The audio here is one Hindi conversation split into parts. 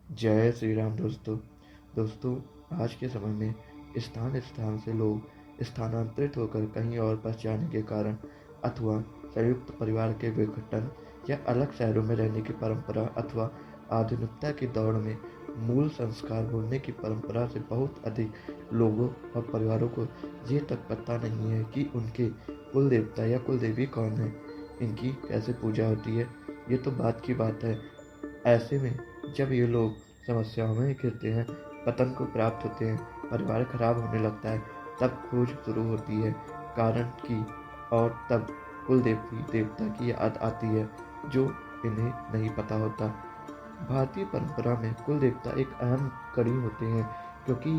जय श्री राम दोस्तों। आज के समय में स्थान स्थान से लोग स्थानांतरित होकर कहीं और बस जाने के कारण अथवा संयुक्त परिवार के विघटन या अलग शहरों में रहने की परंपरा अथवा आधुनिकता की दौड़ में मूल संस्कार भूलने की परंपरा से बहुत अधिक लोगों और परिवारों को ये तक पता नहीं है कि उनके कुल देवता या कुल देवी कौन है, इनकी कैसे पूजा होती है। ये तो बात की बात है। ऐसे में जब ये लोग समस्याओं में घिरते हैं, पतन को प्राप्त होते हैं, परिवार खराब होने लगता है, तब खोज शुरू होती है कारण की, और तब कुल देवी देवता की याद आती है जो इन्हें नहीं पता होता। भारतीय परंपरा में कुल देवता एक अहम कड़ी होते हैं, क्योंकि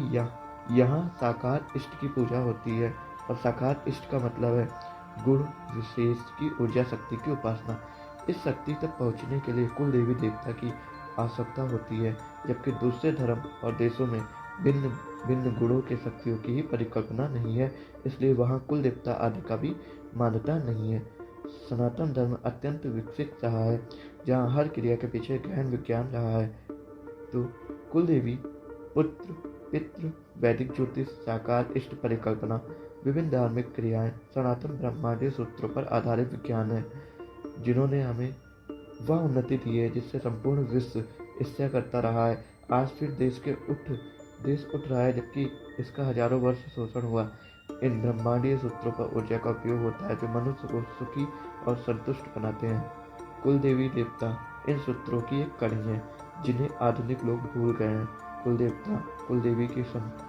यहाँ साकार इष्ट की पूजा होती है, और साकार इष्ट का मतलब है गुण विशेष की ऊर्जा शक्ति की उपासना। इस शक्ति तक पहुँचने के लिए कुल देवी देवता की आवश्यकता होती है, जबकि दूसरे धर्म और देशों में भिन्न भिन्न गुणों के शक्तियों की ही परिकल्पना नहीं है, इसलिए वहाँ कुल देवता आदि का भी मान्यता नहीं है। सनातन धर्म अत्यंत विकसित रहा है, जहाँ हर क्रिया के पीछे गहन विज्ञान रहा है। तो कुल देवी, पुत्र, पितृ, वैदिक ज्योतिष, साकार इष्ट परिकल्पना, विभिन्न धार्मिक क्रियाएं सनातन ब्रह्मांडीय सूत्रों पर आधारित विज्ञान है, जिन्होंने हमें वह उन्नति दी है जिससे संपूर्ण विश्व ईर्ष्या करता रहा है। आज फिर देश उठ रहा है, जबकि इसका हजारों वर्ष शोषण हुआ। इन ब्रह्मांडीय सूत्रों पर ऊर्जा का उपयोग होता है जो मनुष्य को सुखी और संतुष्ट बनाते हैं। कुल देवी देवता इन सूत्रों की एक कड़ी है, जिन्हें आधुनिक लोग भूल गए हैं। कुल देवता कुल देवी की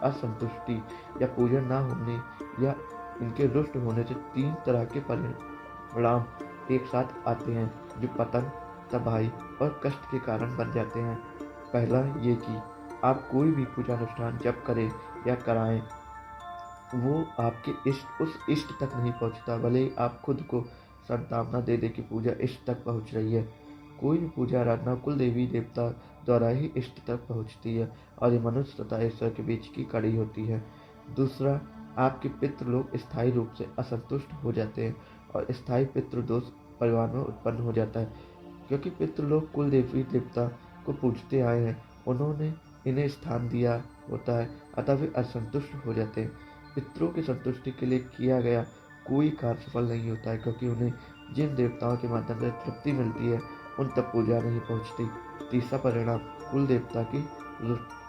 असंतुष्टि या पूजन न होने या इनके रुष्ट होने से तीन तरह के परिणाम एक साथ आते हैं, जो पतन, तबाही और कष्ट के कारण बन जाते हैं। पहला ये कि आप कोई भी पूजा अनुष्ठान जब करें या कराएं, वो आपके उस इष्ट तक नहीं पहुंचता, भले ही आप खुद को संतावना दे दे कि पूजा इष्ट तक पहुंच रही है। कोई भी पूजा आराधना कुल देवी देवता द्वारा ही इष्ट तक पहुंचती है, और ये मनुष्य तथा ईश्वर के बीच की कड़ी होती है। दूसरा, आपके पितृ लोग स्थायी रूप से असंतुष्ट हो जाते हैं, और स्थायी पितृ दोष परिवार में उत्पन्न हो जाता है, क्योंकि पितृलोक कुल देवी देवता को पूजते आए हैं, उन्होंने इन्हें स्थान दिया होता है, अतः वे असंतुष्ट हो जाते हैं। पितरों की संतुष्टि के लिए किया गया कोई कार्य सफल नहीं होता है, क्योंकि उन्हें जिन देवताओं के माध्यम से तृप्ति मिलती है उन तक पूजा नहीं पहुंचती। तीसरा परिणाम कुल देवता की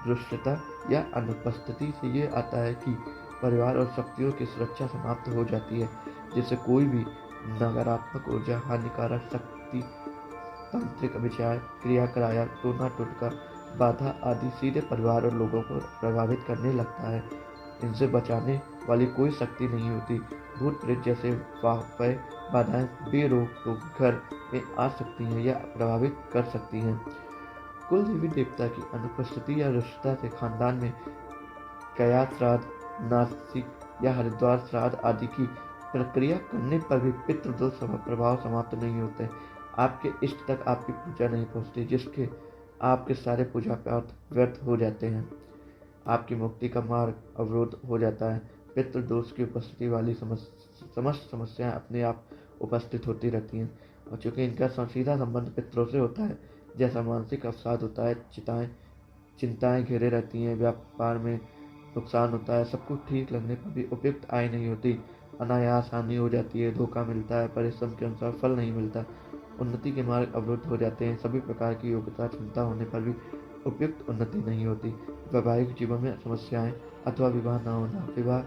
रुष्टता या अनुपस्थिति से ये आता है कि परिवार और शक्तियों की सुरक्षा समाप्त हो जाती है, जिससे कोई भी नकारात्मक ऊर्जा, हानिकारक शक्ति, तांत्रिक विचार, क्रिया कराया, टोना टोटका, बाधा आदि सीधे परिवार और लोगों को प्रभावित करने लगता है। इनसे बचाने वाली कोई शक्ति नहीं होती। भूत प्रेत जैसे वाहपय बाधाएं बेरोक टोक घर में आ सकती हैं या प्रभावित कर सकती हैं। कुल देवी देवता की अनुपस्थिति या रुष्टता से खानदान में कया श्राद्ध, नासिक या हरिद्वार श्राद्ध आदि की प्रक्रिया करने पर भी पितृदोष प्रभाव समाप्त नहीं होते। आपके इष्ट तक आपकी पूजा नहीं पहुंचती, जिसके आपके सारे पूजा पाठ व्यर्थ हो जाते हैं। आपकी मुक्ति का मार्ग अवरोध हो जाता है। पितृदोष की उपस्थिति वाली समस्त समस्याएं अपने आप उपस्थित होती रहती हैं, और चूंकि इनका सीधा संबंध पितरों से होता है, जैसा मानसिक अवसाद होता है, चिंताएं घेरे रहती हैं, व्यापार में नुकसान होता है, सब कुछ ठीक लगने पर भी उपयुक्त आय नहीं होती, अनायास हानि हो जाती है, धोखा मिलता है, परिश्रम के अनुसार फल नहीं मिलता, उन्नति के मार्ग अवरुद्ध हो जाते हैं, सभी प्रकार की योग्यता क्षमता होने पर भी उपयुक्त उन्नति नहीं होती, वैवाहिक जीवन में समस्याएं अथवा विवाह न होना, विवाह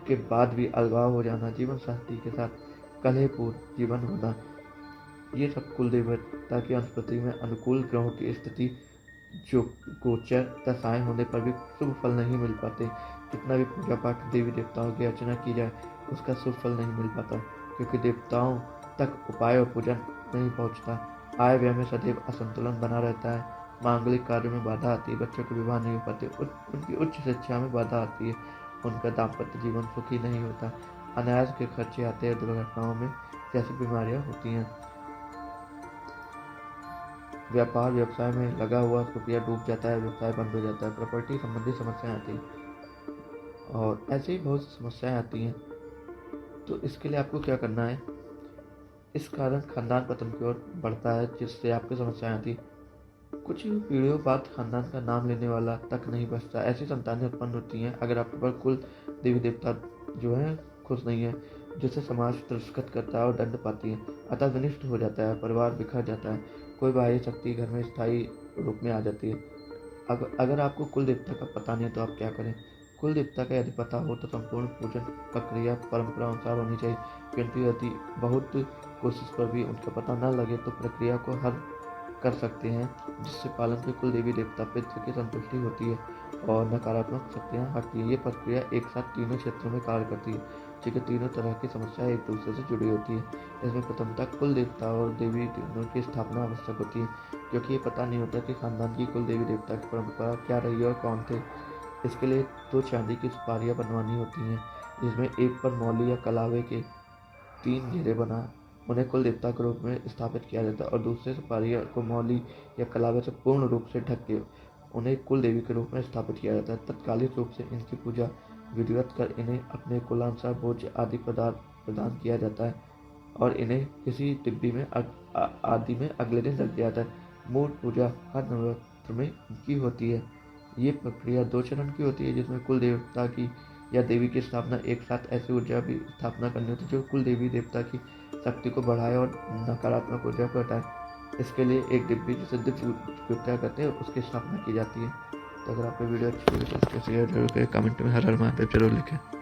के बाद भी अलगाव हो जाना, जीवन साथी के साथ कलहपूर्ण जीवन होना, ये सब कुल देवता की अनुस्मृति में अनुकूल ग्रहों की स्थिति जो गोचर दशाएं होने पर भी शुभ फल नहीं मिल पाते। कितना भी पूजा पाठ देवी देवताओं की अर्चना की जाए, उसका शुभ फल नहीं मिल पाता, क्योंकि देवताओं तक उपाय और पूजन नहीं पहुंचता। आय व्यय में सदैव असंतुलन बना रहता है, मांगलिक कार्य में बाधा आती है, बच्चों के विवाह नहीं हो पाते, उनकी उच्च शिक्षा में बाधा आती है, उनका दाम्पत्य जीवन सुखी नहीं होता, अनायास के खर्चे आते हैं, दुर्घटनाओं में जैसी बीमारियां होती हैं, व्यापार व्यवसाय में लगा हुआ रुपया डूब जाता है, व्यवसाय बंद हो जाता है, प्रॉपर्टी संबंधी समस्याएं आती हैं, और ऐसे ही बहुत सी समस्याएं आती हैं। तो इसके लिए आपको क्या करना है? इस कारण खानदान पतन की ओर बढ़ता है, जिससे आपकी समस्याएं आती कुछ पीढ़ियों बाद खानदान का नाम लेने वाला तक नहीं बचता। ऐसी संतानें उत्पन्न होती हैं अगर आपके पास कुल देवी देवता जो है खुश नहीं है, जिससे समाज तिरस्कृत करता है और दंड पाती है। अतः विनिष्ट हो जाता है, परिवार बिखर जाता है, कोई बाह्य शक्ति घर में स्थायी रूप में आ जाती है। अगर आपको कुल देवता का पता नहीं है तो आप क्या करें। कुल देवता का यदि पता हो तो संपूर्ण पूजन प्रक्रिया परंपरा अनुसार होनी चाहिए, किंतु यदि बहुत कोशिश पर भी उनका पता न लगे तो प्रक्रिया को हल कर सकते हैं, जिससे पालन के कुल देवी देवता पितृ की संतुष्टि होती है और नकारात्मक शक्तियाँ हटती हैं। ये प्रक्रिया एक साथ तीनों क्षेत्रों में कार्य करती है, क्योंकि तीनों तरह की समस्याएं एक दूसरे से जुड़ी होती है। इसमें प्रथमतः कुल देवता और देवी दोनों की स्थापना आवश्यक होती है, क्योंकि ये पता नहीं होता कि खानदान की कुल देवी देवता की परंपरा क्या रही है और कौन थे। इसके लिए 2 चांदी की सुपारियाँ बनवानी होती हैं, जिसमें एक पर मौली या कलावे के 3 घेरे बना उन्हें कुल देवता के रूप में स्थापित किया जाता है और दूसरे सुपारियों को मौली या कलावे से पूर्ण रूप से ढक के उन्हें कुल देवी के रूप में स्थापित किया जाता है। तत्कालिक रूप से इनकी पूजा विधिवत कर इन्हें अपने कुलानुसार भोज्य आदि पदार्थ प्रदान किया जाता है और इन्हें किसी डिब्बी में आदि में अगले दिन रख दिया जाता है। मूल पूजा हर नवरात्र में की होती है। ये प्रक्रिया 2 चरण की होती है, जिसमें कुल देवता की या देवी की स्थापना एक साथ ऐसी ऊर्जा की स्थापना करनी होती है जो कुल देवी देवता की शक्ति को बढ़ाए और नकारात्मक ऊर्जा को हटाए। इसके लिए एक डिब्बी जिसे दिव्य ऊर्जा कहते हैं उसकी स्थापना की जाती है। तो अगर आपको वीडियो अच्छी लगी तो इसके शेयर जरूर करें, कमेंट में हर हर महादेव जरूर लिखें।